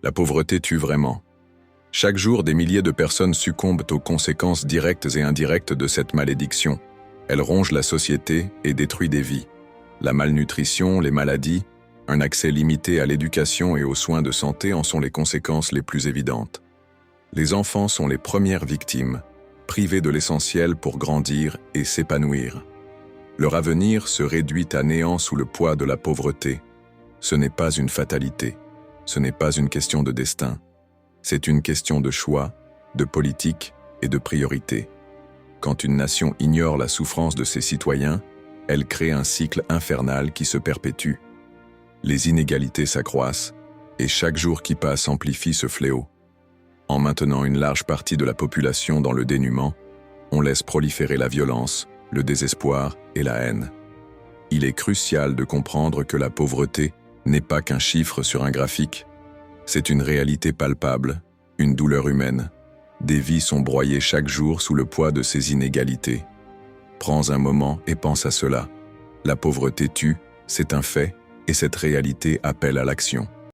La pauvreté tue vraiment. Chaque jour, des milliers de personnes succombent aux conséquences directes et indirectes de cette malédiction. Elle ronge la société et détruit des vies. La malnutrition, les maladies, un accès limité à l'éducation et aux soins de santé en sont les conséquences les plus évidentes. Les enfants sont les premières victimes, privés de l'essentiel pour grandir et s'épanouir. Leur avenir se réduit à néant sous le poids de la pauvreté. Ce n'est pas une fatalité, ce n'est pas une question de destin. C'est une question de choix, de politique et de priorité. Quand une nation ignore la souffrance de ses citoyens, elle crée un cycle infernal qui se perpétue. Les inégalités s'accroissent, et chaque jour qui passe amplifie ce fléau. En maintenant une large partie de la population dans le dénuement, on laisse proliférer la violence, le désespoir et la haine. Il est crucial de comprendre que la pauvreté n'est pas qu'un chiffre sur un graphique. C'est une réalité palpable, une douleur humaine. Des vies sont broyées chaque jour sous le poids de ces inégalités. Prends un moment et pense à cela. La pauvreté tue, c'est un fait, et cette réalité appelle à l'action.